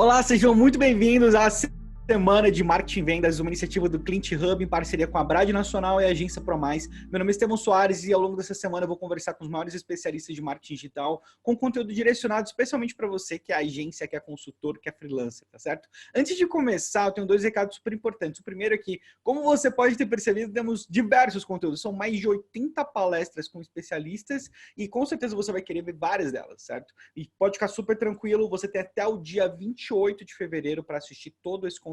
Olá, sejam muito bem-vindos à Semana de Marketing e Vendas, uma iniciativa do Clint Hub em parceria com a Brad Nacional e a Agência ProMais. Meu nome é Estevão Soares e ao longo dessa semana eu vou conversar com os maiores especialistas de marketing digital com conteúdo direcionado especialmente para você que é agência, que é consultor, que é freelancer, tá certo? Antes de começar, eu tenho dois recados super importantes. O primeiro é que, como você pode ter percebido, temos diversos conteúdos. São mais de 80 palestras com especialistas e com certeza você vai querer ver várias delas, certo? E pode ficar super tranquilo, você tem até o dia 28 de fevereiro para assistir todo esse conteúdo,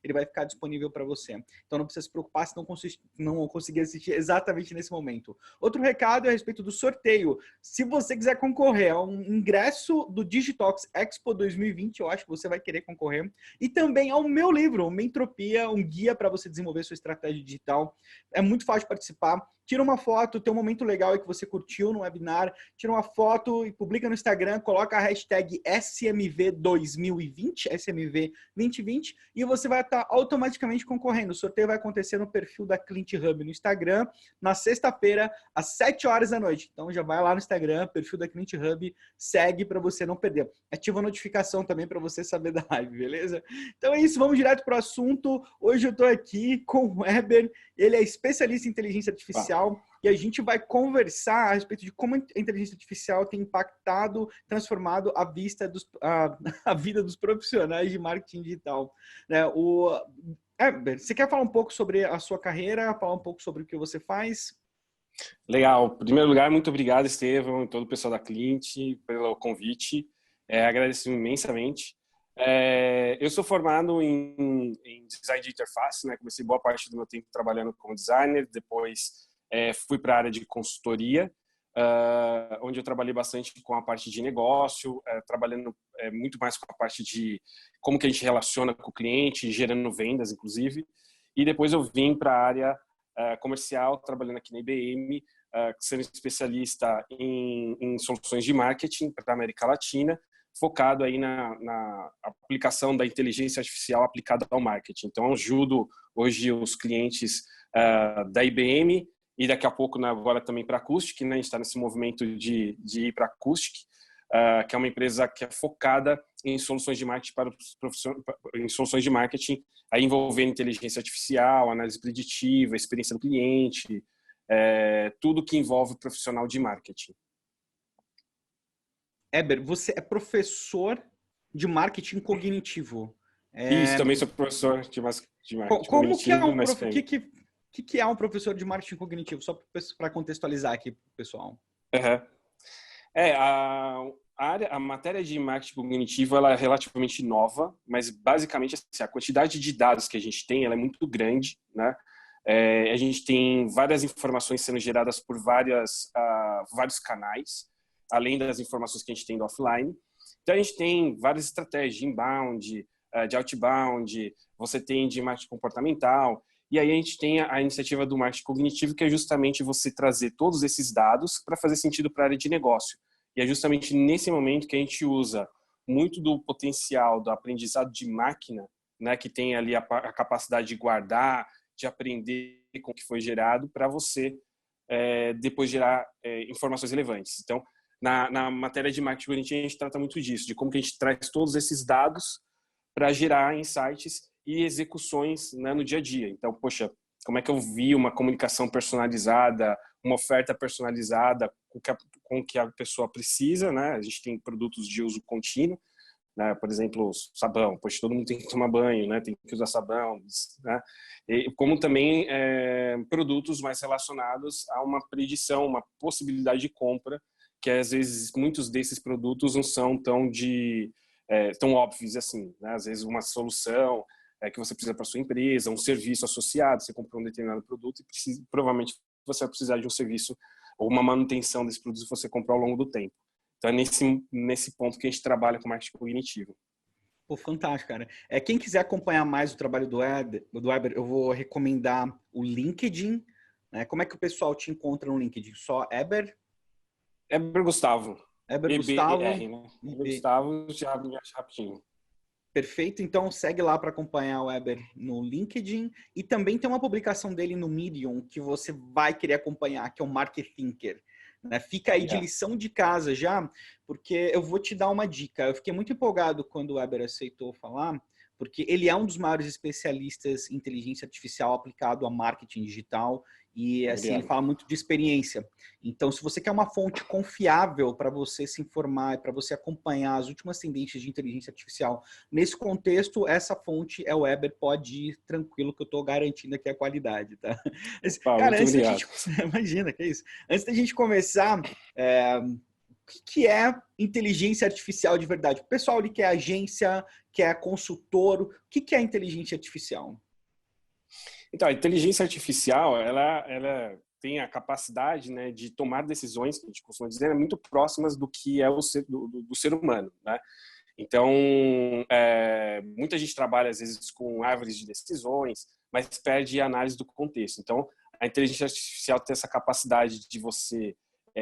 ele vai ficar disponível para você. Então não precisa se preocupar se não conseguir assistir exatamente nesse momento. Outro recado é a respeito do sorteio. Se você quiser concorrer a um ingresso do Digitox Expo 2020, eu acho que você vai querer concorrer. E também ao meu livro, Mentropia, um guia para você desenvolver sua estratégia digital. É muito fácil participar. Tira uma foto, tem um momento legal aí que você curtiu no webinar, tira uma foto e publica no Instagram, coloca a hashtag SMV2020, SMV 2020, e você vai estar automaticamente concorrendo. O sorteio vai acontecer no perfil da Clint Hub no Instagram, na sexta-feira, às 7 horas da noite. Então já vai lá no Instagram, perfil da Clint Hub, segue para você não perder. Ativa a notificação também para você saber da live, beleza? Então é isso, vamos direto para o assunto. Hoje eu estou aqui com o Weber, ele é especialista em inteligência artificial, e a gente vai conversar a respeito de como a inteligência artificial tem impactado, transformado a vida dos profissionais de marketing digital. Né? Você quer falar um pouco sobre a sua carreira, falar um pouco sobre o que você faz? Legal. Em primeiro lugar, muito obrigado, Estevão, e todo o pessoal da Clint, pelo convite. Agradeço imensamente. Eu sou formado em design de interface, né? Comecei boa parte do meu tempo trabalhando como designer, depois fui para a área de consultoria, onde eu trabalhei bastante com a parte de negócio, trabalhando muito mais com a parte de como que a gente relaciona com o cliente, gerando vendas, inclusive. E depois eu vim para a área comercial, trabalhando aqui na IBM, sendo especialista em soluções de marketing para a América Latina, focado aí na aplicação da inteligência artificial aplicada ao marketing. Então, eu ajudo hoje os clientes da IBM e daqui a pouco agora também para a Acoustic, né? A gente está nesse movimento de ir para a Acoustic, que é uma empresa que é focada em soluções de marketing para os em soluções de marketing, aí envolvendo inteligência artificial, análise preditiva, experiência do cliente, tudo que envolve o profissional de marketing. Eber, você é professor de marketing cognitivo. Isso, também sou professor de marketing Como que é cognitivo, um que é um professor de marketing cognitivo? Só para contextualizar aqui para o pessoal. Uhum. A matéria de marketing cognitivo ela é relativamente nova, mas basicamente assim, a quantidade de dados que a gente tem ela é muito grande, né? A gente tem várias informações sendo geradas por vários canais, além das informações que a gente tem do offline. Então a gente tem várias estratégias de inbound, de outbound, você tem de marketing comportamental, e aí a gente tem a iniciativa do marketing cognitivo, que é justamente você trazer todos esses dados para fazer sentido para a área de negócio. E é justamente nesse momento que a gente usa muito do potencial do aprendizado de máquina, né, que tem ali a capacidade de guardar, de aprender com o que foi gerado, para você depois gerar informações relevantes. Então, na matéria de marketing cognitivo, a gente trata muito disso, de como que a gente traz todos esses dados para gerar insights e execuções, né, no dia a dia. Então, poxa, como é que eu vi uma comunicação personalizada, uma oferta personalizada com o que a pessoa precisa, né? A gente tem produtos de uso contínuo, né? Por exemplo, sabão. Poxa, todo mundo tem que tomar banho, né? Tem que usar sabão, né? E como também produtos mais relacionados a uma predição, uma possibilidade de compra, que às vezes muitos desses produtos não são tão óbvios assim, né? Às vezes uma solução que você precisa para sua empresa, um serviço associado, você comprou um determinado produto e provavelmente você vai precisar de um serviço ou uma manutenção desse produto que você comprou ao longo do tempo. Então é nesse ponto que a gente trabalha com marketing cognitivo. Pô, fantástico, cara. Quem quiser acompanhar mais o trabalho do Weber, eu vou recomendar o LinkedIn. Né? Como é que o pessoal te encontra no LinkedIn? Só Eber? Eber Gustavo. Eber Gustavo. EBER, né? Eber Gustavo, já me acha rapidinho. Perfeito, então segue lá para acompanhar o Weber no LinkedIn e também tem uma publicação dele no Medium que você vai querer acompanhar, que é o Market Thinker. né? Fica aí de Yeah. lição de casa já, porque eu vou te dar uma dica. Eu fiquei muito empolgado quando o Weber aceitou falar, porque ele é um dos maiores especialistas em inteligência artificial aplicado a marketing digital e assim ele Obrigado. fala muito de experiência. Então, se você quer uma fonte confiável para você se informar, para você acompanhar as últimas tendências de inteligência artificial nesse contexto, essa fonte é o Weber, pode ir tranquilo que eu estou garantindo aqui a qualidade, tá? Mas, Opa, cara, muito antes da obrigado. gente imagina que é isso. Antes da gente começar, o que é inteligência artificial de verdade? O pessoal ali que é agência, que é consultor, o que é inteligência artificial? Então, a inteligência artificial, ela tem a capacidade, né, de tomar decisões, que a gente costuma dizer, muito próximas do que é o ser, do ser humano, né? Então, muita gente trabalha, às vezes, com árvores de decisões, mas perde a análise do contexto. Então, a inteligência artificial tem essa capacidade de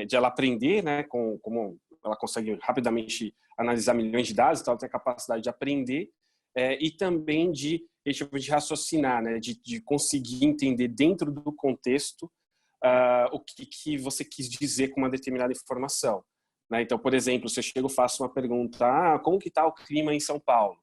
de ela aprender, né, como ela consegue rapidamente analisar milhões de dados, então ela tem a capacidade de aprender e também de raciocinar, né, de conseguir entender dentro do contexto o que você quis dizer com uma determinada informação. Né? Então, por exemplo, se eu chego e faço uma pergunta, como que está o clima em São Paulo?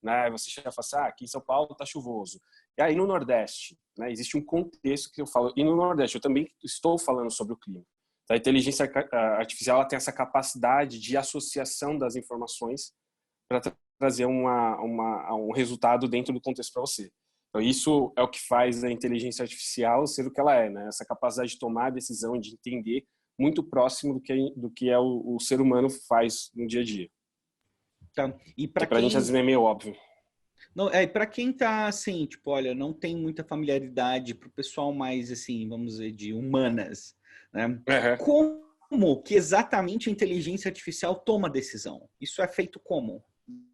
Né? Você chega e fala assim, aqui em São Paulo está chuvoso. E aí no Nordeste, né, existe um contexto que eu falo, e no Nordeste eu também estou falando sobre o clima. Então, a inteligência artificial ela tem essa capacidade de associação das informações para trazer um resultado dentro do contexto para você. Então, isso é o que faz a inteligência artificial ser o que ela é, né? Essa capacidade de tomar a decisão, de entender muito próximo do que é o ser humano faz no dia a dia. Tá. E Que para pra gente às quem vezes é meio óbvio. não, para quem tá assim, tipo, olha, não tem muita familiaridade para o pessoal mais assim, vamos dizer, de humanas, né? Uhum. Como que exatamente a inteligência artificial toma decisão? Isso é feito como?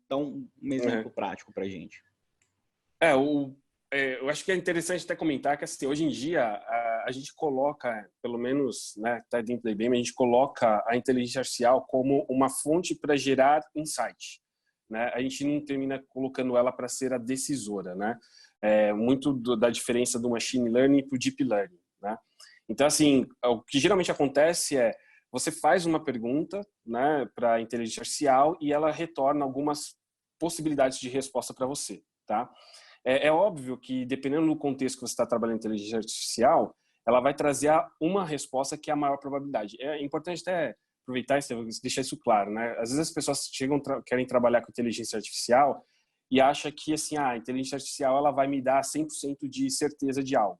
Dá um Uhum. exemplo prático para gente. Eu acho que é interessante até comentar que assim, hoje em dia a gente coloca, pelo menos, né, tá dentro da IBM, a gente coloca a inteligência artificial como uma fonte para gerar insight. Né? A gente não termina colocando ela para ser a decisora, né? Muito da diferença do machine learning para o deep learning, né? Então, assim, o que geralmente acontece é você faz uma pergunta, né, para a inteligência artificial e ela retorna algumas possibilidades de resposta para você, tá? É óbvio que, dependendo do contexto que você está trabalhando em inteligência artificial, ela vai trazer uma resposta que é a maior probabilidade. É importante até aproveitar e deixar isso claro, né? Às vezes as pessoas querem trabalhar com inteligência artificial e acham que assim, a inteligência artificial ela vai me dar 100% de certeza de algo.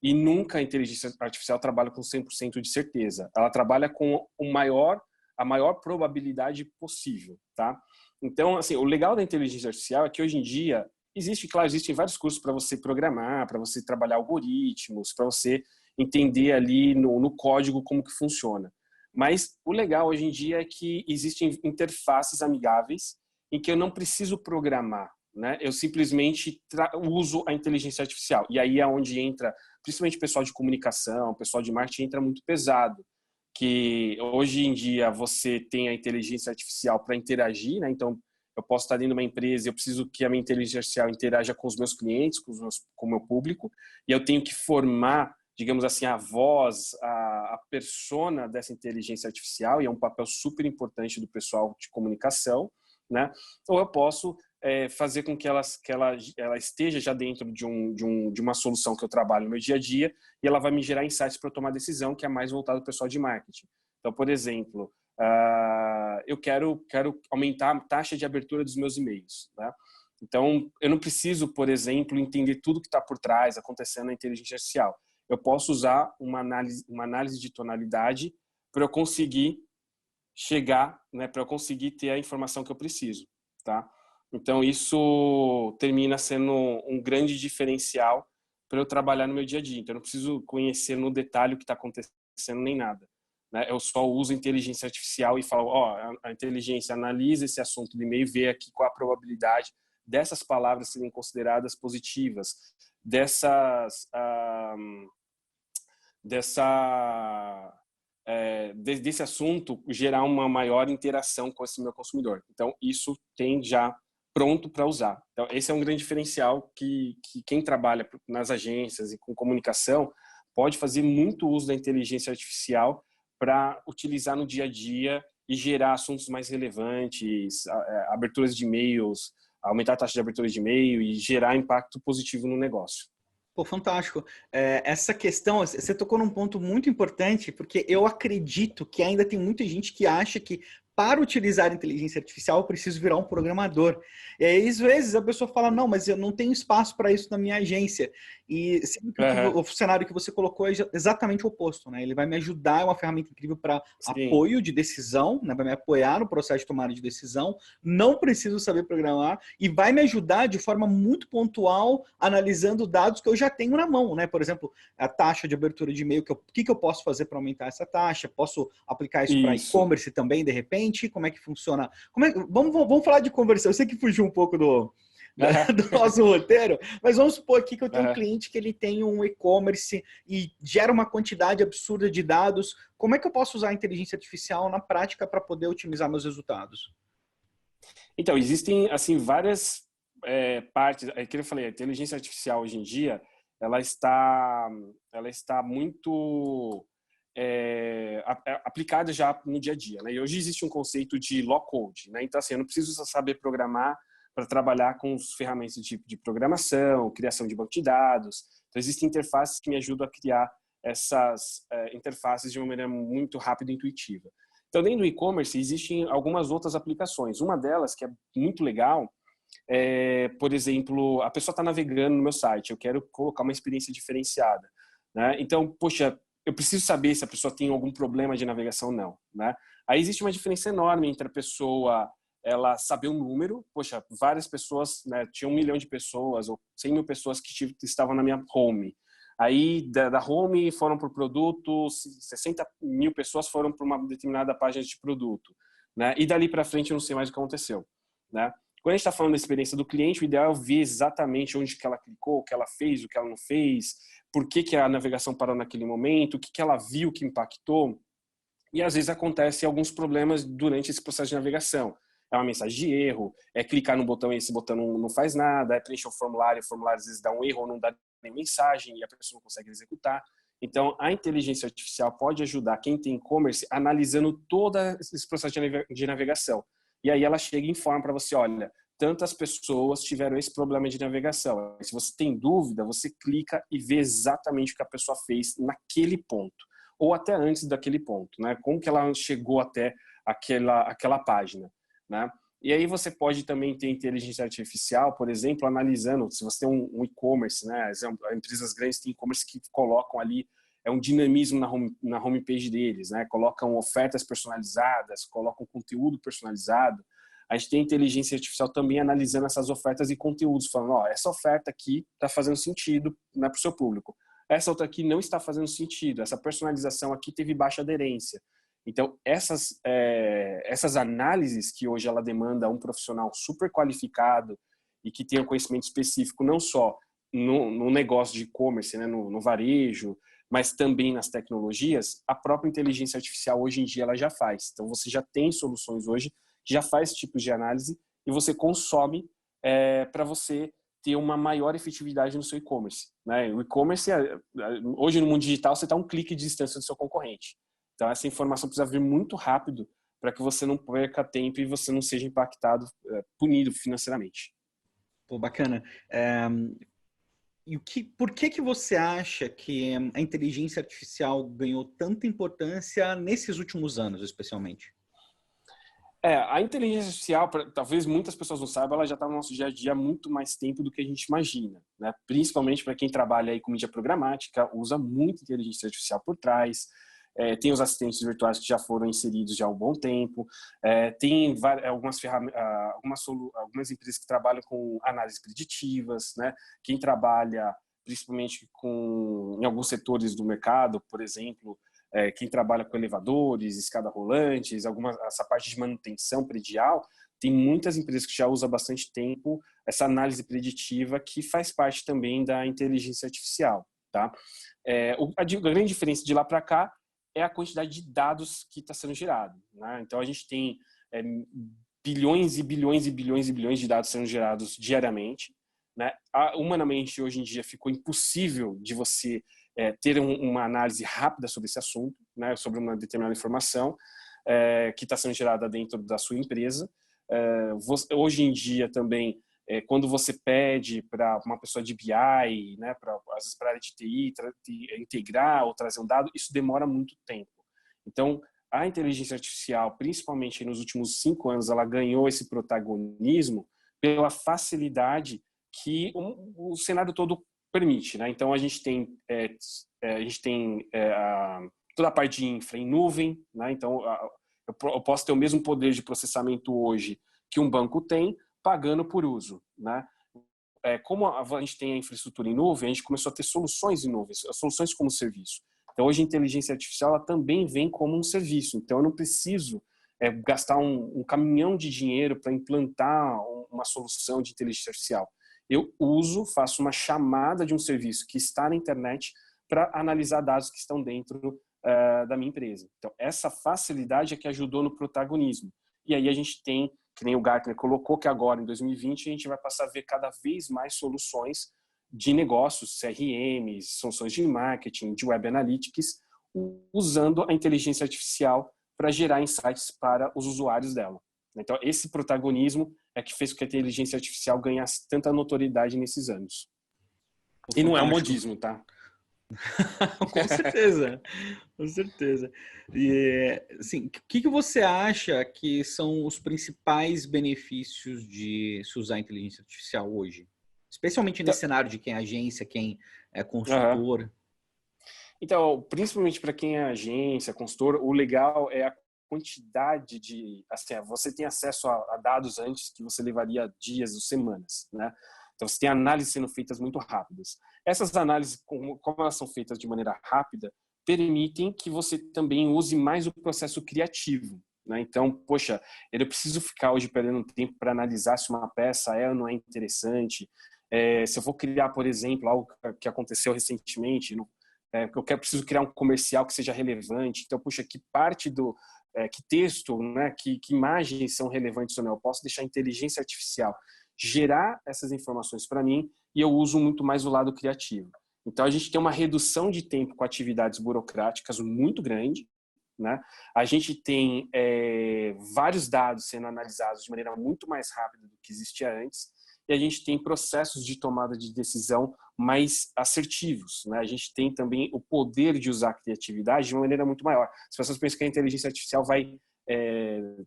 E nunca a inteligência artificial trabalha com 100% de certeza. Ela trabalha com a maior probabilidade possível, tá? Então, assim, o legal da inteligência artificial é que hoje em dia existem vários cursos para você programar, para você trabalhar algoritmos, para você entender ali no código como que funciona. Mas o legal hoje em dia é que existem interfaces amigáveis em que eu não preciso programar, né? Eu simplesmente uso a inteligência artificial. E aí é onde entra, principalmente o pessoal de comunicação, o pessoal de marketing entra muito pesado, que hoje em dia você tem a inteligência artificial para interagir, né? Então, eu posso estar dentro de uma empresa, eu preciso que a minha inteligência artificial interaja com os meus clientes, com o meu público, e eu tenho que formar, digamos assim, a voz, a persona dessa inteligência artificial, e é um papel super importante do pessoal de comunicação, né? Ou eu posso fazer com que ela esteja já dentro de uma solução que eu trabalho no meu dia a dia, e ela vai me gerar insights para eu tomar decisão, que é mais voltado ao pessoal de marketing. Então, por exemplo, eu quero aumentar a taxa de abertura dos meus e-mails, né? Então, eu não preciso, por exemplo, entender tudo que está por trás acontecendo na inteligência artificial. Eu posso usar uma análise de tonalidade para eu conseguir chegar, né, para eu conseguir ter a informação que eu preciso, tá? Então, isso termina sendo um grande diferencial para eu trabalhar no meu dia a dia. Então, eu não preciso conhecer no detalhe o que está acontecendo nem nada. Né? Eu só uso inteligência artificial e falo, a inteligência analisa esse assunto do e-mail e vê aqui qual a probabilidade dessas palavras serem consideradas positivas, desse assunto gerar uma maior interação com esse meu consumidor. Então, isso tem já pronto para usar. Então, esse é um grande diferencial que quem trabalha nas agências e com comunicação pode fazer muito uso da inteligência artificial para utilizar no dia a dia e gerar assuntos mais relevantes, aberturas de e-mails, aumentar a taxa de abertura de e-mail e gerar impacto positivo no negócio. Pô, fantástico. Essa questão, você tocou num ponto muito importante, porque eu acredito que ainda tem muita gente que acha que para utilizar inteligência artificial eu preciso virar um programador. E aí, às vezes, a pessoa fala, não, mas eu não tenho espaço para isso na minha agência. E sendo que o cenário que você colocou é exatamente o oposto, né? Ele vai me ajudar, é uma ferramenta incrível para apoio de decisão, né? Vai me apoiar no processo de tomada de decisão, não preciso saber programar, e vai me ajudar de forma muito pontual, analisando dados que eu já tenho na mão, né? Por exemplo, a taxa de abertura de e-mail, o que eu posso fazer para aumentar essa taxa? Posso aplicar isso para e-commerce também, de repente? Como é que funciona? Vamos falar de conversão. Eu sei que fugiu um pouco do nosso roteiro, mas vamos supor aqui que eu tenho um cliente que ele tem um e-commerce e gera uma quantidade absurda de dados. Como é que eu posso usar a inteligência artificial na prática para poder otimizar meus resultados? Então, existem assim várias partes. É que eu falei, a inteligência artificial hoje em dia ela está muito aplicada já no dia a dia, né? E hoje existe um conceito de low code, né? Então, assim, eu não preciso só saber programar para trabalhar com os ferramentas de programação, criação de banco de dados. Então, existem interfaces que me ajudam a criar essas interfaces de uma maneira muito rápida e intuitiva. Então, dentro do e-commerce, existem algumas outras aplicações. Uma delas, que é muito legal, por exemplo, a pessoa está navegando no meu site, eu quero colocar uma experiência diferenciada, né? Então, poxa, eu preciso saber se a pessoa tem algum problema de navegação ou não, né? Aí existe uma diferença enorme entre a pessoa ela saber um número, poxa, várias pessoas, né, tinha 1 milhão de pessoas ou 100 mil pessoas que estavam na minha home. Aí da home foram para o produto, 60 mil pessoas foram para uma determinada página de produto, né? E dali para frente eu não sei mais o que aconteceu, né? Quando a gente está falando da experiência do cliente, o ideal é ver exatamente onde que ela clicou, o que ela fez, o que ela não fez, por que a navegação parou naquele momento, o que ela viu que impactou. E às vezes acontecem alguns problemas durante esse processo de navegação. É uma mensagem de erro, é clicar no botão e esse botão não faz nada, é preencher o formulário às vezes dá um erro ou não dá nem mensagem e a pessoa não consegue executar. Então, a inteligência artificial pode ajudar quem tem e-commerce analisando todo esse processo de navegação. E aí ela chega e informa para você, olha, tantas pessoas tiveram esse problema de navegação. Se você tem dúvida, você clica e vê exatamente o que a pessoa fez naquele ponto, ou até antes daquele ponto, né? Como que ela chegou até aquela página, né? E aí você pode também ter inteligência artificial, por exemplo, analisando, se você tem um e-commerce, né? As empresas grandes têm e-commerce que colocam ali um dinamismo na homepage deles, né? Colocam ofertas personalizadas, colocam conteúdo personalizado. A gente tem inteligência artificial também analisando essas ofertas e conteúdos, falando, ó, essa oferta aqui está fazendo sentido, né, para o seu público. Essa outra aqui não está fazendo sentido. Essa personalização aqui teve baixa aderência. Então, essas análises que hoje ela demanda um profissional super qualificado e que tenha um conhecimento específico, não só no negócio de e-commerce, né, no varejo, mas também nas tecnologias, a própria inteligência artificial hoje em dia ela já faz. Então, você já tem soluções hoje que já faz tipos de análise e você consome para você ter uma maior efetividade no seu e-commerce, né? O e-commerce, hoje no mundo digital, você está um clique de distância do seu concorrente. Então, essa informação precisa vir muito rápido para que você não perca tempo e você não seja impactado, punido financeiramente. Pô, bacana. E por que você acha que a inteligência artificial ganhou tanta importância nesses últimos anos, especialmente? A inteligência artificial, talvez muitas pessoas não saibam, ela já está no nosso dia a dia há muito mais tempo do que a gente imagina, né? Principalmente para quem trabalha aí com mídia programática, usa muito inteligência artificial por trás. Tem os assistentes virtuais que já foram inseridos já há um bom tempo. Tem algumas empresas que trabalham com análises preditivas, né? Quem trabalha principalmente em alguns setores do mercado, por exemplo, quem trabalha com elevadores, escada rolantes, essa parte de manutenção predial, tem muitas empresas que já usam há bastante tempo essa análise preditiva que faz parte também da inteligência artificial, tá? A grande diferença de lá para cá é a quantidade de dados que está sendo gerado, né? Então a gente tem bilhões e bilhões e bilhões e bilhões de dados sendo gerados diariamente, né? Humanamente hoje em dia ficou impossível de você ter uma análise rápida sobre esse assunto, né, sobre uma determinada informação que está sendo gerada dentro da sua empresa. Hoje em dia também, quando você pede para uma pessoa de BI, né, às vezes para a área de TI, integrar ou trazer um dado, isso demora muito tempo. Então, a inteligência artificial, principalmente nos últimos 5 anos, ela ganhou esse protagonismo pela facilidade que o cenário todo permite, né? Então, a gente tem toda a parte de infra em nuvem, né? Então, eu posso ter o mesmo poder de processamento hoje que um banco tem, pagando por uso, né? Como a gente tem a infraestrutura em nuvem, a gente começou a ter soluções em nuvem, soluções como serviço. Então, hoje a inteligência artificial ela também vem como um serviço. Então, eu não preciso gastar um caminhão de dinheiro para implantar uma solução de inteligência artificial. Eu faço uma chamada de um serviço que está na internet para analisar dados que estão dentro da minha empresa. Então, essa facilidade é que ajudou no protagonismo. E aí a gente tem, que nem o Gartner colocou, que agora, em 2020, a gente vai passar a ver cada vez mais soluções de negócios, CRMs, soluções de marketing, de web analytics, usando a inteligência artificial para gerar insights para os usuários dela. Então, esse protagonismo é que fez com que a inteligência artificial ganhasse tanta notoriedade nesses anos. E não é um modismo, tá? Com certeza, com certeza. E, assim, o que você acha que são os principais benefícios de se usar a inteligência artificial hoje? Especialmente nesse cenário de quem é agência, quem é consultor. Então, principalmente para quem é agência, consultor, o legal é a quantidade de... Assim, você tem acesso a dados antes que você levaria dias ou semanas, né? Então, você tem análises sendo feitas muito rápidas. Essas análises, como elas são feitas de maneira rápida, permitem que você também use mais o processo criativo, né? Então, poxa, eu preciso ficar hoje perdendo tempo para analisar se uma peça é ou não é interessante. Se eu vou criar, por exemplo, algo que aconteceu recentemente, eu preciso criar um comercial que seja relevante. Então, puxa, que parte que texto, né, que imagens são relevantes ou não? Eu posso deixar a inteligência artificial gerar essas informações para mim e eu uso muito mais o lado criativo. Então, a gente tem uma redução de tempo com atividades burocráticas muito grande, né? A gente tem vários dados sendo analisados de maneira muito mais rápida do que existia antes e a gente tem processos de tomada de decisão mais assertivos, né? A gente tem também o poder de usar a criatividade de uma maneira muito maior. As pessoas pensam que a inteligência artificial vai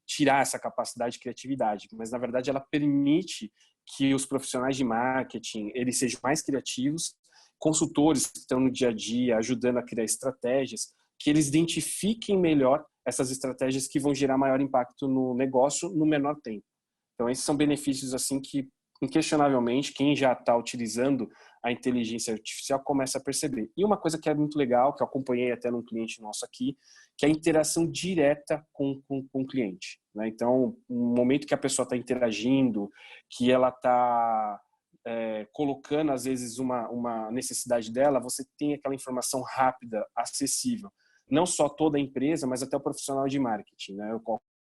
tirar essa capacidade de criatividade, mas na verdade ela permite que os profissionais de marketing eles sejam mais criativos, consultores que estão no dia a dia ajudando a criar estratégias, que eles identifiquem melhor essas estratégias que vão gerar maior impacto no negócio no menor tempo. Então esses são benefícios assim que inquestionavelmente quem já está utilizando a inteligência artificial começa a perceber. E uma coisa que é muito legal, que eu acompanhei até num cliente nosso aqui, que é a interação direta com o cliente, né? Então, no momento que a pessoa está interagindo, que ela está colocando, às vezes, uma necessidade dela, você tem aquela informação rápida, acessível. Não só toda a empresa, mas até o profissional de marketing, né? Eu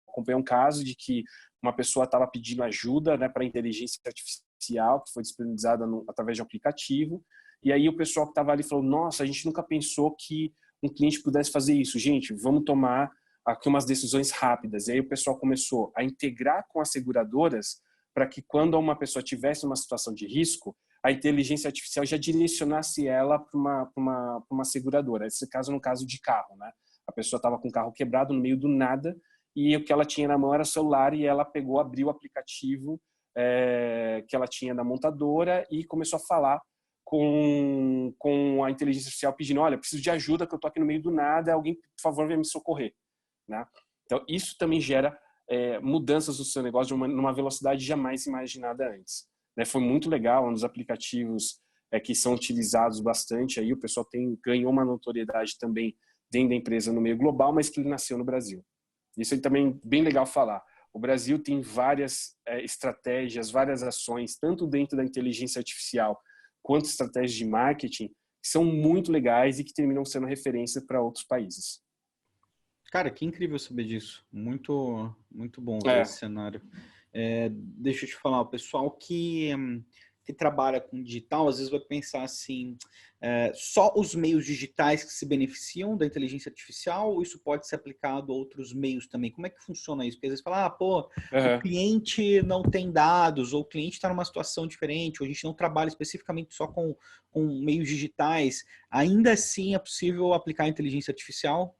acompanhei um caso de que uma pessoa estava pedindo ajuda, né, para a inteligência artificial, que foi disponibilizada através de um aplicativo, e aí o pessoal que estava ali falou, nossa, a gente nunca pensou que um cliente pudesse fazer isso. Gente, vamos tomar aqui umas decisões rápidas. E aí o pessoal começou a integrar com as seguradoras para que quando uma pessoa tivesse uma situação de risco, a inteligência artificial já direcionasse ela para uma seguradora. Esse caso no caso de carro, né? A pessoa estava com o carro quebrado no meio do nada, e o que ela tinha na mão era o celular e ela pegou, abriu o aplicativo que ela tinha da montadora e começou a falar com a inteligência artificial pedindo, olha, preciso de ajuda que eu tô aqui no meio do nada, alguém, por favor, venha me socorrer, né? Então, isso também gera mudanças no seu negócio numa velocidade jamais imaginada antes, né? Foi muito legal, um dos aplicativos que são utilizados bastante, aí o pessoal ganhou uma notoriedade também dentro da empresa no meio global, mas que ele nasceu no Brasil. Isso é também bem legal falar. O Brasil tem várias estratégias, várias ações, tanto dentro da inteligência artificial quanto estratégias de marketing, que são muito legais e que terminam sendo referência para outros países. Cara, que incrível saber disso. Muito bom ver esse cenário. Deixa eu te falar, o pessoal que que trabalha com digital, às vezes vai pensar assim, só os meios digitais que se beneficiam da inteligência artificial, ou isso pode ser aplicado a outros meios também? Como é que funciona isso? Porque às vezes fala, pô, o Aham. cliente não tem dados, ou o cliente está numa situação diferente, ou a gente não trabalha especificamente só com meios digitais. Ainda assim é possível aplicar a inteligência artificial?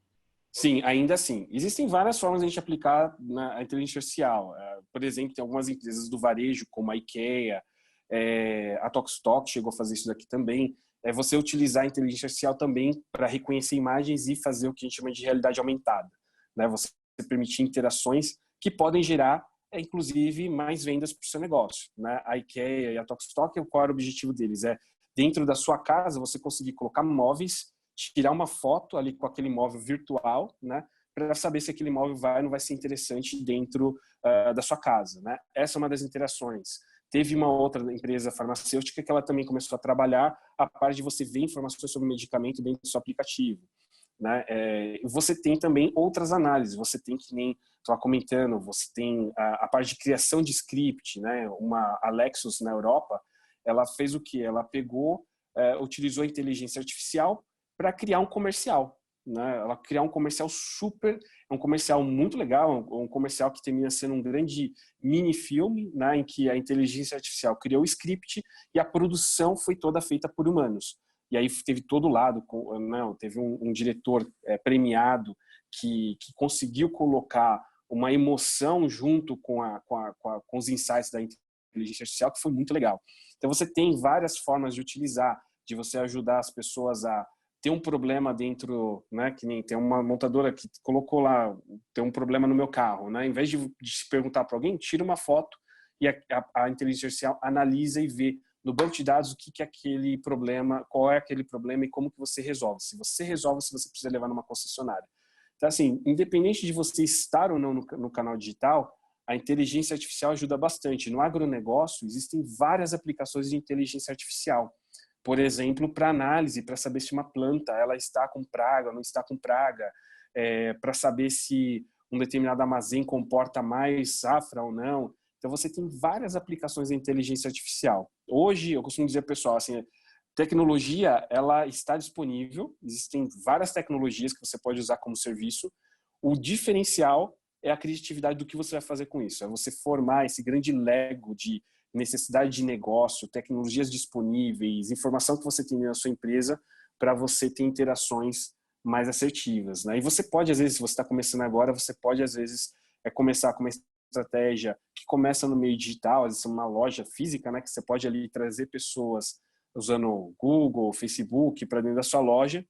Sim, ainda assim. Existem várias formas de a gente aplicar a inteligência artificial. Por exemplo, tem algumas empresas do varejo, como a IKEA, a Tokstok chegou a fazer isso daqui também. É você utilizar a inteligência artificial também para reconhecer imagens e fazer o que a gente chama de realidade aumentada. Né? Você permitir interações que podem gerar, inclusive, mais vendas para o seu negócio. Né? A IKEA e a Tokstok, qual era o objetivo deles? Dentro da sua casa, você conseguir colocar móveis, tirar uma foto ali com aquele imóvel virtual, né, para saber se aquele imóvel vai ou não vai ser interessante dentro da sua casa, né? Essa é uma das interações. Teve uma outra empresa farmacêutica que ela também começou a trabalhar a parte de você ver informações sobre medicamento dentro do seu aplicativo, né? Você tem também outras análises, você tem, que nem estava comentando, você tem a parte de criação de script, né? Uma Alexus na Europa, ela fez o que? Ela pegou, utilizou a inteligência artificial para criar um comercial, né? Ela criar um comercial um comercial muito legal, um comercial que termina sendo um grande mini filme, né? Em que a inteligência artificial criou o script e a produção foi toda feita por humanos. E aí teve todo lado, não, teve um diretor premiado que conseguiu colocar uma emoção junto com os insights da inteligência artificial, que foi muito legal. Então você tem várias formas de utilizar, de você ajudar as pessoas a ter um problema dentro, né, que nem tem uma montadora que colocou lá, tem um problema no meu carro, né, em vez de se perguntar para alguém, tira uma foto e a inteligência artificial analisa e vê no banco de dados o que é aquele problema, qual é aquele problema e como que você resolve. Se você resolve, se você precisa levar numa concessionária. Então, assim, independente de você estar ou não no canal digital, a inteligência artificial ajuda bastante. No agronegócio, existem várias aplicações de inteligência artificial. Por exemplo, para análise, para saber se uma planta ela está com praga ou não está com praga, para saber se um determinado armazém comporta mais safra ou não. Então, você tem várias aplicações da inteligência artificial. Hoje, eu costumo dizer, pessoal, assim, tecnologia ela está disponível, existem várias tecnologias que você pode usar como serviço. O diferencial é a criatividade do que você vai fazer com isso. É você formar esse grande lego de necessidade de negócio, tecnologias disponíveis, informação que você tem na sua empresa para você ter interações mais assertivas, né? E você pode, às vezes, se você está começando agora, você pode, às vezes, começar com uma estratégia que começa no meio digital, às vezes uma loja física, né? Que você pode ali trazer pessoas usando Google, Facebook para dentro da sua loja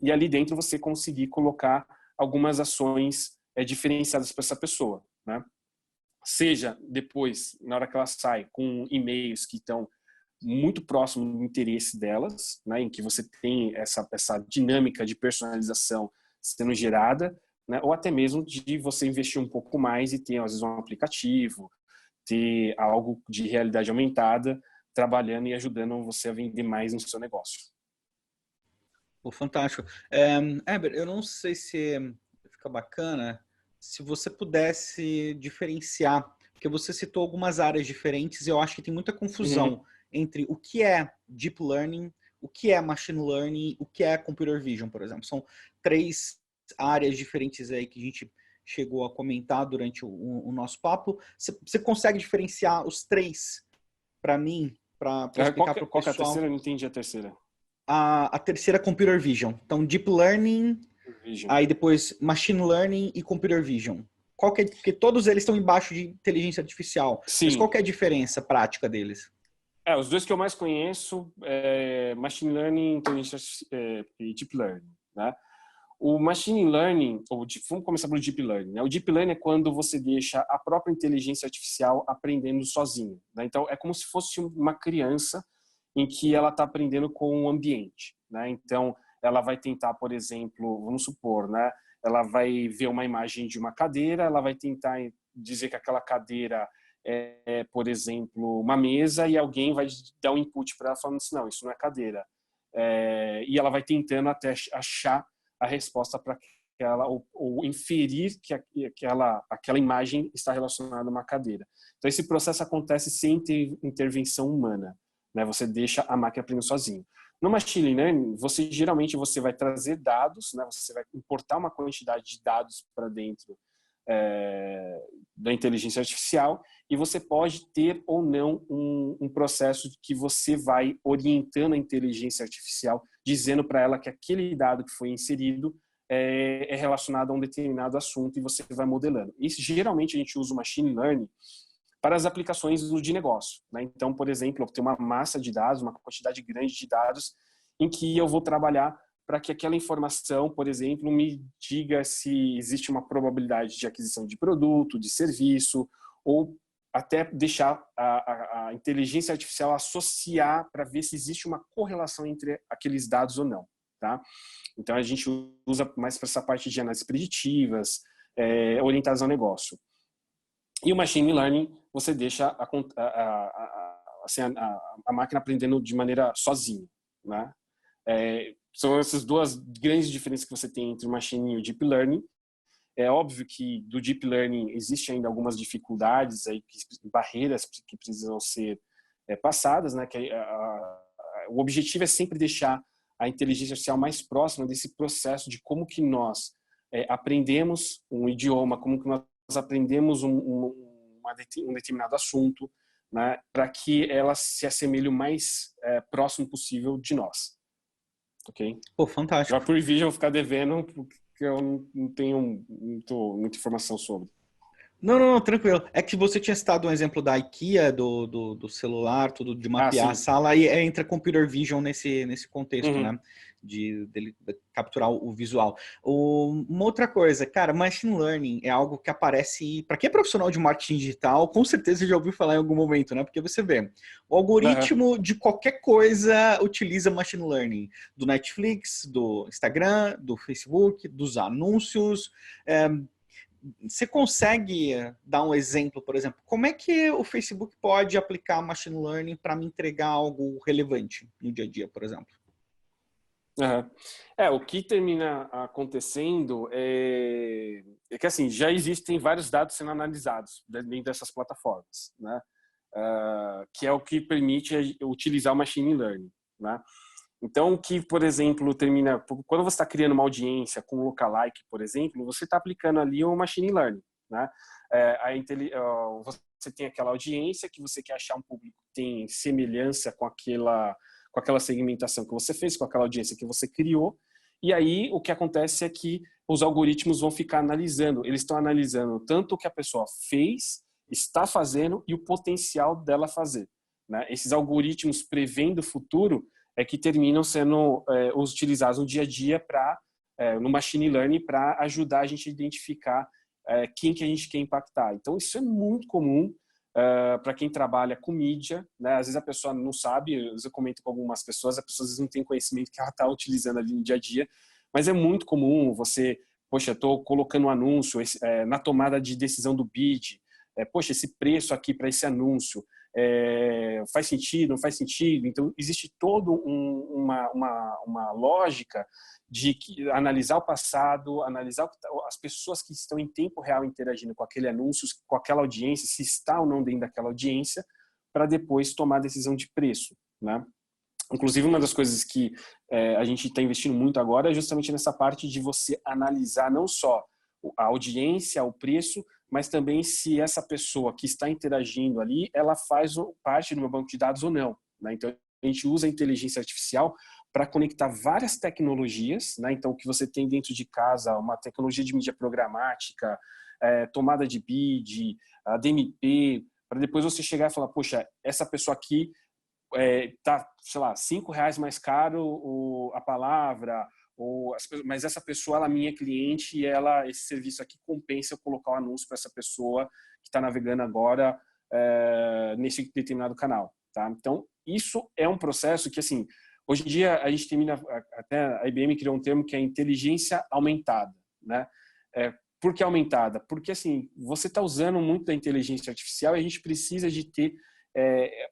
e ali dentro você conseguir colocar algumas ações diferenciadas para essa pessoa, né? Seja depois, na hora que ela sai, com e-mails que estão muito próximos do interesse delas, né, em que você tem essa dinâmica de personalização sendo gerada, né, ou até mesmo de você investir um pouco mais e ter, às vezes, um aplicativo, ter algo de realidade aumentada, trabalhando e ajudando você a vender mais no seu negócio. Pô, fantástico. Heber, eu não sei se fica bacana se você pudesse diferenciar, porque você citou algumas áreas diferentes e eu acho que tem muita confusão entre o que é Deep Learning, o que é Machine Learning, o que é Computer Vision, por exemplo. São três áreas diferentes aí que a gente chegou a comentar durante o nosso papo. Você consegue diferenciar os três para mim, para explicar para o Qual que é a pessoal? terceira? Eu não entendi a terceira. A terceira é Computer Vision. Então, Deep Learning, Vision. aí depois Machine Learning e Computer Vision. Qual que é, porque todos eles estão embaixo de inteligência artificial, mas qual Sim. que é a diferença prática deles? Os dois que eu mais conheço é Machine Learning e Deep Learning, né? O Machine Learning, vamos começar pelo Deep Learning, né? O Deep Learning é quando você deixa a própria inteligência artificial aprendendo sozinha, né? Então, é como se fosse uma criança em que ela está aprendendo com o ambiente, né? Então, ela vai tentar, por exemplo, vamos supor, né? Ela vai ver uma imagem de uma cadeira, ela vai tentar dizer que aquela cadeira por exemplo, uma mesa e alguém vai dar um input para ela falando assim, não, isso não é cadeira. E ela vai tentando até achar a resposta para aquela, ou inferir que aquela imagem está relacionada a uma cadeira. Então, esse processo acontece sem intervenção humana, né? Você deixa a máquina aprendendo sozinho. No Machine Learning, geralmente você vai trazer dados, né? Você vai importar uma quantidade de dados para dentro da inteligência artificial e você pode ter ou não um processo que você vai orientando a inteligência artificial, dizendo para ela que aquele dado que foi inserido é relacionado a um determinado assunto e você vai modelando. Isso, geralmente a gente usa o Machine Learning para as aplicações de negócio, né? Então, por exemplo, eu tenho uma massa de dados, uma quantidade grande de dados em que eu vou trabalhar para que aquela informação, por exemplo, me diga se existe uma probabilidade de aquisição de produto, de serviço, ou até deixar a inteligência artificial associar para ver se existe uma correlação entre aqueles dados ou não, tá? Então, a gente usa mais para essa parte de análises preditivas, orientadas ao negócio. E o Machine Learning, você deixa a máquina aprendendo de maneira sozinha, né? São essas duas grandes diferenças que você tem entre o Machine e o Deep Learning. É óbvio que do Deep Learning existe ainda algumas dificuldades, aí, barreiras que precisam ser passadas, né? O objetivo é sempre deixar a inteligência artificial mais próxima desse processo de como que nós aprendemos um idioma, como que nós aprendemos um determinado assunto, né? Para que ela se assemelhe o mais próximo possível de nós. Ok? Pô, fantástico. Já por vídeo eu vou ficar devendo porque eu não tenho muita informação sobre. Não, tranquilo. É que você tinha citado um exemplo da IKEA, do celular, tudo de mapear a sala, e entra Computer Vision nesse contexto, né? De capturar o visual. Uma outra coisa, cara, Machine Learning é algo que aparece... Para quem é profissional de marketing digital, com certeza já ouviu falar em algum momento, né? Porque você vê, o algoritmo de qualquer coisa utiliza Machine Learning. Do Netflix, do Instagram, do Facebook, dos anúncios... Você consegue dar um exemplo, por exemplo, como é que o Facebook pode aplicar Machine Learning para me entregar algo relevante no dia a dia, por exemplo? O que termina acontecendo é que assim, já existem vários dados sendo analisados dentro dessas plataformas, né? Que é o que permite utilizar o Machine Learning, né? Então, que, por exemplo, quando você está criando uma audiência com lookalike, por exemplo, você está aplicando ali o Machine Learning, né? Você tem aquela audiência que você quer achar um público que tem semelhança com aquela segmentação que você fez, com aquela audiência que você criou, e aí o que acontece é que os algoritmos vão ficar analisando, eles estão analisando tanto o que a pessoa fez, está fazendo e o potencial dela fazer, né? Esses algoritmos prevendo o futuro é que terminam sendo utilizados no dia a dia no Machine Learning para ajudar a gente a identificar quem que a gente quer impactar. Então, isso é muito comum para quem trabalha com mídia, né? Às vezes a pessoa não sabe, às vezes eu comento com algumas pessoas, a pessoa às vezes não tem conhecimento que ela está utilizando ali no dia a dia, mas é muito comum você, poxa, estou colocando um anúncio na tomada de decisão do bid, poxa, esse preço aqui para esse anúncio, faz sentido, não faz sentido? Então, existe toda uma lógica de analisar o passado, analisar as pessoas que estão em tempo real interagindo com aquele anúncio, com aquela audiência, se está ou não dentro daquela audiência, para depois tomar a decisão de preço, né? Inclusive, uma das coisas que a gente está investindo muito agora é justamente nessa parte de você analisar não só a audiência, o preço, mas também se essa pessoa que está interagindo ali, ela faz parte do meu banco de dados ou não, né? Então, a gente usa a inteligência artificial para conectar várias tecnologias, né? Então, o que você tem dentro de casa, uma tecnologia de mídia programática, tomada de bid, a DMP, para depois você chegar e falar, poxa, essa pessoa aqui tá, sei lá, R$5 mais caro a palavra, mas essa pessoa, ela é minha cliente e esse serviço aqui compensa eu colocar o anúncio para essa pessoa que está navegando agora nesse determinado canal, tá? Então, isso é um processo que, assim, hoje em dia a gente até a IBM criou um termo que é inteligência aumentada, né? Por que aumentada? Porque, assim, você está usando muito da inteligência artificial e a gente precisa de ter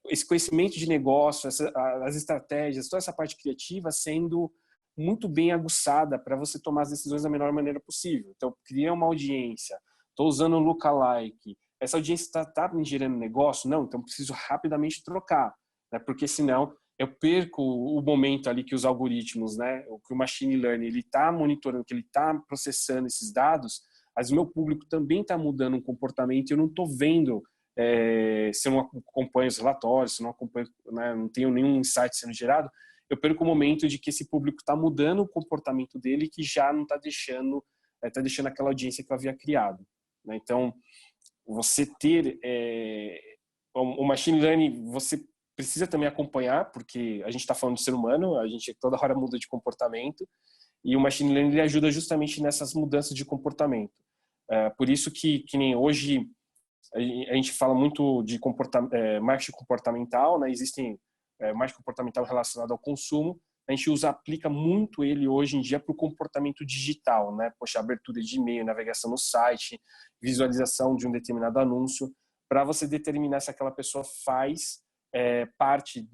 esse conhecimento de negócio, as estratégias, toda essa parte criativa sendo muito bem aguçada para você tomar as decisões da melhor maneira possível. Então, criar uma audiência, estou usando o lookalike, essa audiência está me gerando negócio? Não, então preciso rapidamente trocar. né? Porque senão eu perco o momento ali que os algoritmos, né, que o machine learning ele está monitorando, que ele está processando esses dados, mas o meu público também está mudando um comportamento e eu não estou vendo, se eu não acompanho os relatórios, se eu não acompanho, né, não tenho nenhum insight sendo gerado, eu perco o momento de que esse público está mudando o comportamento dele, que já não está deixando, aquela audiência que eu havia criado, né? Então, você ter o machine learning, você precisa também acompanhar, porque a gente está falando de ser humano, a gente toda hora muda de comportamento, e o machine learning ele ajuda justamente nessas mudanças de comportamento. Por isso que nem hoje a gente fala muito de marketing comportamental, né? Existem marketing comportamental relacionado ao consumo, a gente aplica muito ele hoje em dia para o comportamento digital, né? Poxa, abertura de e-mail, navegação no site, visualização de um determinado anúncio, para você determinar se aquela pessoa faz parte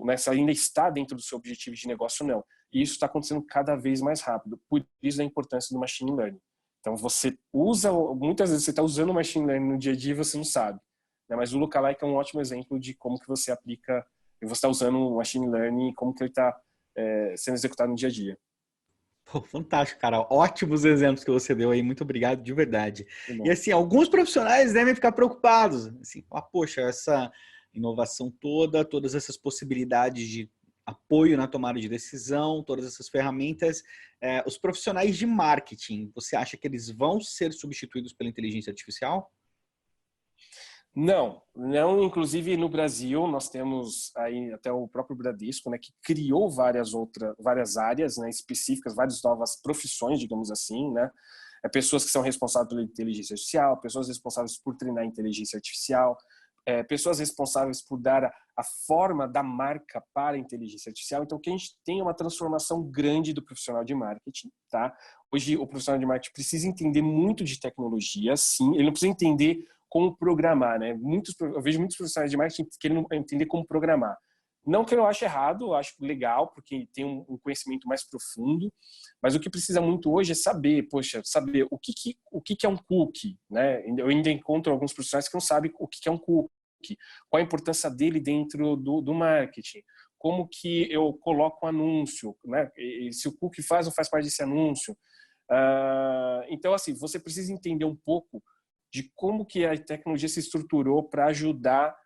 né, se ela ainda está dentro do seu objetivo de negócio ou não. E isso está acontecendo cada vez mais rápido. Por isso a importância do machine learning. Então você usa, muitas vezes você está usando o machine learning no dia a dia e você não sabe, né? Mas o Lookalike é um ótimo exemplo de como que você aplica e você está usando o machine learning e como que ele está sendo executado no dia a dia. Pô, fantástico, cara. Ótimos exemplos que você deu aí. Muito obrigado, de verdade. E assim, alguns profissionais devem ficar preocupados. Assim, poxa, essa inovação toda, todas essas possibilidades de apoio na tomada de decisão, todas essas ferramentas, os profissionais de marketing, você acha que eles vão ser substituídos pela inteligência artificial? Não. Inclusive no Brasil nós temos aí até o próprio Bradesco, né, que criou várias áreas, né, específicas, várias novas profissões, digamos assim, né, pessoas que são responsáveis pela inteligência artificial, pessoas responsáveis por treinar a inteligência artificial, pessoas responsáveis por dar a forma da marca para a inteligência artificial. Então, que a gente tem uma transformação grande do profissional de marketing, tá? Hoje, o profissional de marketing precisa entender muito de tecnologia, sim. Ele não precisa entender como programar, né? Eu vejo muitos profissionais de marketing querendo entender como programar. Não que eu ache errado, eu acho legal, porque tem um conhecimento mais profundo, mas o que precisa muito hoje é saber o que é um cookie, né? Eu ainda encontro alguns profissionais que não sabem o que é um cookie, qual a importância dele dentro do marketing, como que eu coloco um anúncio, né? E se o cookie faz ou faz parte desse anúncio. Então, assim, você precisa entender um pouco de como que a tecnologia se estruturou para ajudar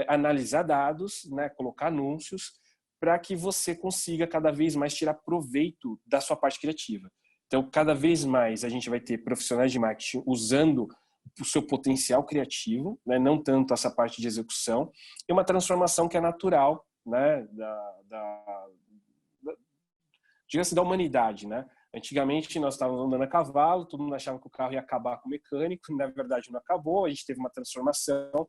a analisar dados, né, colocar anúncios, para que você consiga cada vez mais tirar proveito da sua parte criativa. Então, cada vez mais a gente vai ter profissionais de marketing usando o seu potencial criativo, né, não tanto essa parte de execução, e uma transformação que é natural, né, diga-se da humanidade, né? Antigamente nós estávamos andando a cavalo, todo mundo achava que o carro ia acabar com o mecânico, na verdade não acabou, a gente teve uma transformação.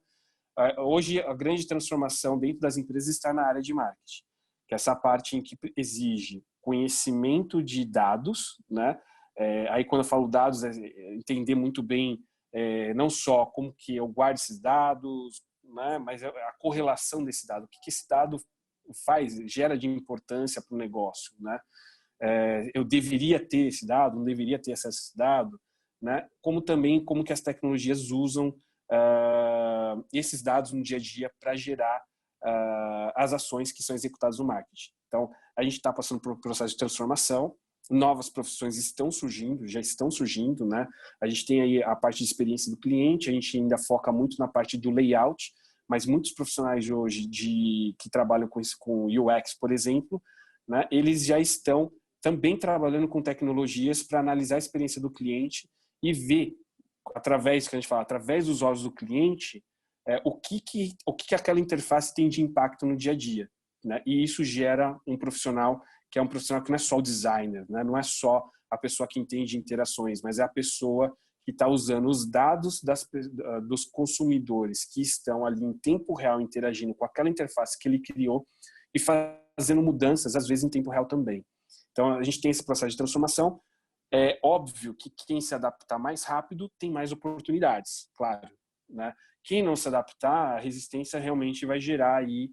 Hoje a grande transformação dentro das empresas está na área de marketing, que é essa parte em que exige conhecimento de dados, né? Aí quando eu falo dados, entender muito bem não só como que eu guardo esses dados, né? Mas a correlação desse dado, o que esse dado gera de importância para o negócio, né? Eu deveria ter esse dado, não deveria ter acesso a esse dado, né? Como também como que as tecnologias usam esses dados no dia a dia para gerar as ações que são executadas no marketing. Então, a gente está passando por um processo de transformação, novas profissões já estão surgindo, né? A gente tem aí a parte de experiência do cliente, a gente ainda foca muito na parte do layout, mas muitos profissionais hoje que trabalham com UX, por exemplo, né, eles já estão também trabalhando com tecnologias para analisar a experiência do cliente e ver, através dos olhos do cliente, o que aquela interface tem de impacto no dia a dia, né? E isso gera um profissional que é um profissional que não é só o designer, né? Não é só a pessoa que entende interações, mas é a pessoa que está usando os dados dos consumidores que estão ali em tempo real interagindo com aquela interface que ele criou e fazendo mudanças, às vezes em tempo real também. Então, a gente tem esse processo de transformação. É óbvio que quem se adaptar mais rápido tem mais oportunidades, claro, né? Quem não se adaptar, a resistência realmente vai gerar aí,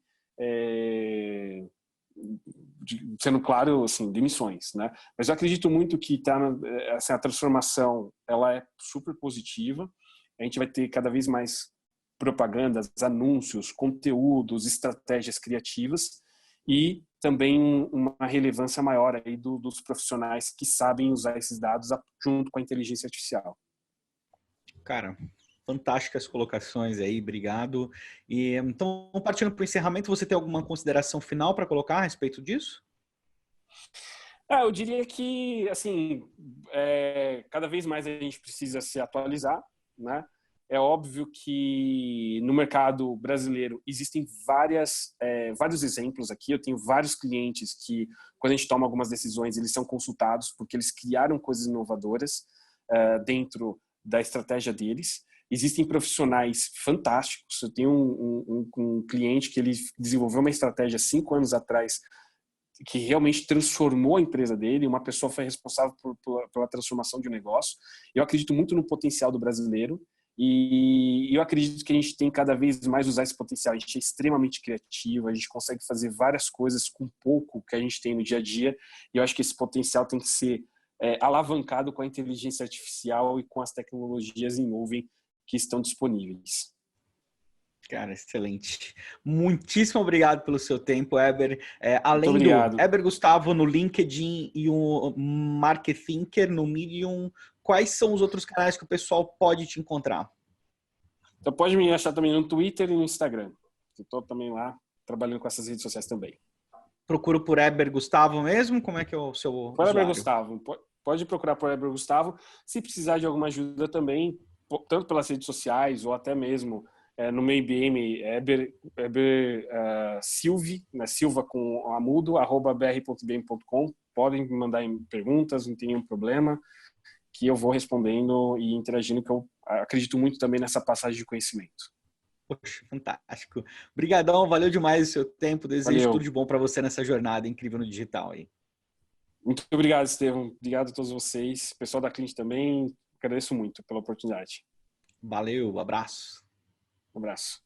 sendo claro, assim, demissões, né? Mas eu acredito muito que assim, a transformação ela é super positiva. A gente vai ter cada vez mais propagandas, anúncios, conteúdos, estratégias criativas e também uma relevância maior aí dos profissionais que sabem usar esses dados junto com a inteligência artificial. Cara, fantásticas colocações aí, obrigado. E então, partindo para o encerramento, você tem alguma consideração final para colocar a respeito disso? Eu diria que, assim, cada vez mais a gente precisa se atualizar, né? É óbvio que no mercado brasileiro existem vários exemplos aqui. Eu tenho vários clientes que, quando a gente toma algumas decisões, eles são consultados porque eles criaram coisas inovadoras dentro da estratégia deles. Existem profissionais fantásticos. Eu tenho um cliente que ele desenvolveu uma estratégia 5 anos atrás que realmente transformou a empresa dele. Uma pessoa foi responsável pela transformação de um negócio. Eu acredito muito no potencial do brasileiro. E eu acredito que a gente tem cada vez mais usar esse potencial. A gente é extremamente criativo, a gente consegue fazer várias coisas com pouco que a gente tem no dia a dia. E eu acho que esse potencial tem que ser alavancado com a inteligência artificial e com as tecnologias em nuvem que estão disponíveis. Cara, excelente. Muitíssimo obrigado pelo seu tempo, Eber. Além do Eber Gustavo no LinkedIn e o Markethinker no Medium, quais são os outros canais que o pessoal pode te encontrar? Então pode me achar também no Twitter e no Instagram. Estou também lá trabalhando com essas redes sociais também. Procuro por Eber Gustavo mesmo? Como é que é o seu usuário? Eber Gustavo. Pode procurar por Eber Gustavo. Se precisar de alguma ajuda também, tanto pelas redes sociais ou até mesmo no meu IBM, Silve, né, Silva com amudo, @br.ibm.com. Podem me mandar perguntas, não tem nenhum problema, que eu vou respondendo e interagindo, que eu acredito muito também nessa passagem de conhecimento. Poxa, fantástico. Obrigadão, valeu demais o seu tempo. Desejo tudo de bom para você nessa jornada incrível no digital aí. Muito obrigado, Estevão. Obrigado a todos vocês. Pessoal da Clint também, agradeço muito pela oportunidade. Valeu, abraço. Um abraço.